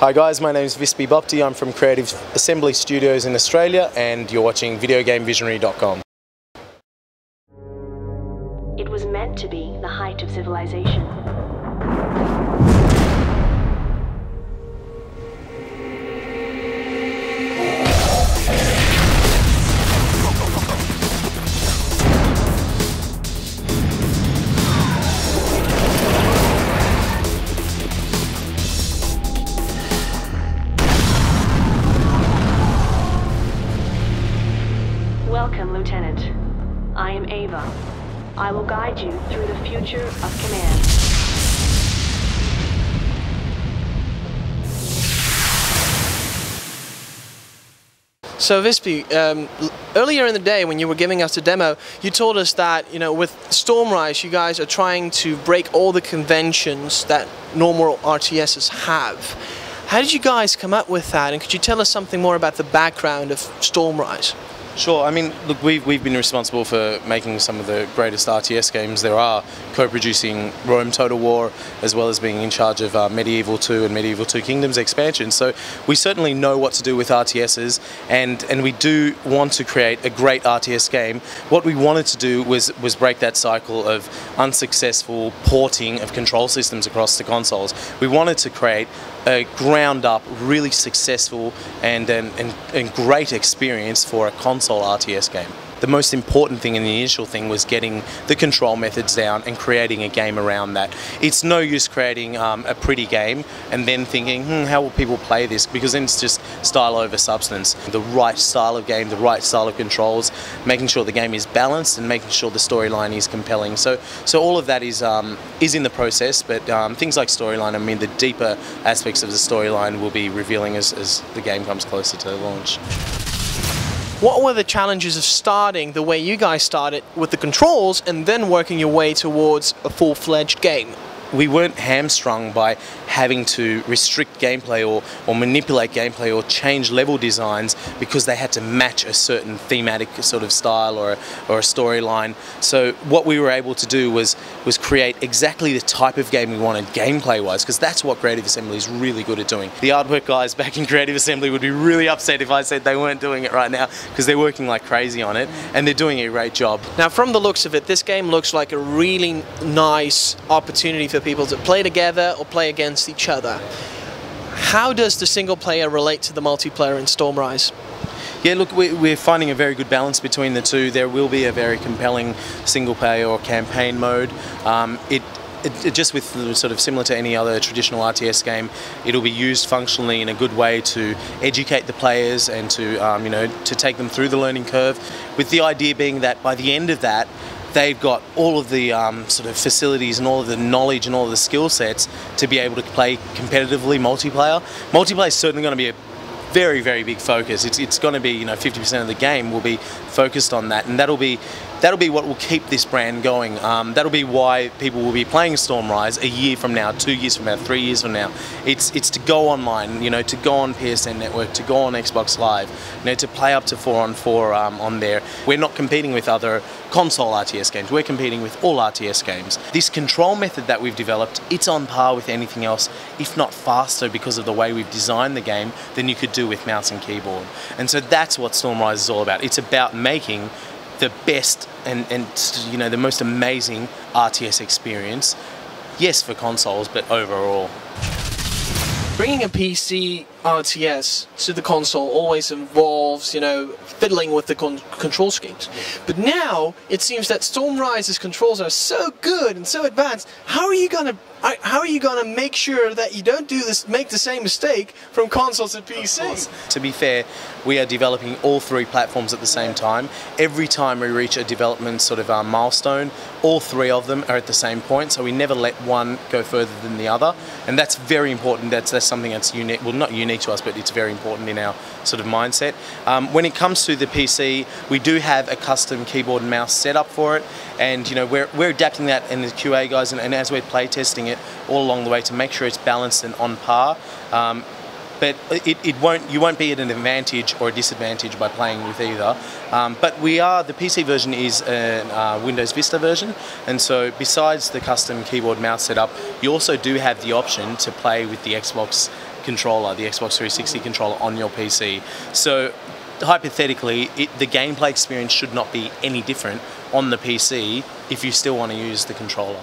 Hi guys, my name is Vispi Bhopti. I'm from Creative Assembly Studios in Australia and you're watching VGViesionary.com. It was meant to be the height of civilization. Welcome, Lieutenant. I am Ava. I will guide you through the future of command. So Vispi, earlier in the day when you were giving us the demo, you told us that, with Stormrise, you guys are trying to break all the conventions that normal RTSs have. How did you guys come up with that, and could you tell us something more about the background of Stormrise? Sure, I mean, look, we've been responsible for making some of the greatest RTS games there are, co-producing Rome Total War, as well as being in charge of Medieval 2 and Medieval 2 Kingdoms expansion. So we certainly know what to do with RTSs, and we do want to create a great RTS game. What we wanted to do was break that cycle of unsuccessful porting of control systems across the consoles. We wanted to create a ground-up, really successful and great experience for a console RTS game. The most important thing and the initial thing was getting the control methods down and creating a game around that. It's no use creating a pretty game and then thinking, how will people play this? Because then it's just style over substance. The right style of game, the right style of controls, making sure the game is balanced and making sure the storyline is compelling. So all of that is in the process, but things like storyline, I mean, the deeper aspects of the storyline will be revealing as the game comes closer to launch. What were the challenges of starting the way you guys started with the controls and then working your way towards a full-fledged game? We weren't hamstrung by having to restrict gameplay or manipulate gameplay or change level designs because they had to match a certain thematic sort of style or a storyline. So what we were able to do was create exactly the type of game we wanted gameplay-wise, because that's what Creative Assembly is really good at doing. The artwork guys back in Creative Assembly would be really upset if I said they weren't doing it right now, because they're working like crazy on it and they're doing a great job. Now, from the looks of it, this game looks like a really nice opportunity for people to play together or play against each other. How does the single player relate to the multiplayer in Stormrise? Yeah, look, we're finding a very good balance between the two. There will be a very compelling single player or campaign mode. It just with sort of similar to any other traditional RTS game, it'll be used functionally in a good way to educate the players and to to take them through the learning curve, with the idea being that by the end of that, they've got all of the sort of facilities and all of the knowledge and all of the skill sets to be able to play competitively multiplayer. Multiplayer is certainly going to be a very, very big focus. It's going to be 50% of the game will be focused on that, and that'll be what will keep this brand going. That'll be why people will be playing Stormrise a year from now, 2 years from now, 3 years from now. It's to go online, to go on PSN Network, to go on Xbox Live, to play up to 4-on-4 on there. We're not competing with other console RTS games. We're competing with all RTS games. This control method that we've developed, it's on par with anything else, if not faster, because of the way we've designed the game than you could do with mouse and keyboard. And so that's what Stormrise is all about. It's about making the best and the most amazing RTS experience, yes, for consoles, but overall. Bringing a PC RTS to the console always involves, fiddling with the control schemes. But now it seems that Stormrise's controls are so good and so advanced. How are you gonna make sure that you don't make the same mistake from consoles to PC? To be fair, we are developing all three platforms at the same time. Every time we reach a development sort of milestone, all three of them are at the same point, so we never let one go further than the other, and that's very important. That's something that's unique, well, not unique to us, but it's very important in our sort of mindset. When it comes to the PC, we do have a custom keyboard and mouse setup for it, and we're adapting that in the QA guys, and as we're play testing it all along the way to make sure it's balanced and on par. But you won't be at an advantage or a disadvantage by playing with either. But the PC version is a Windows Vista version, and so besides the custom keyboard mouse setup, you also do have the option to play with the Xbox controller, the Xbox 360 controller on your PC. So hypothetically, the gameplay experience should not be any different on the PC if you still want to use the controller.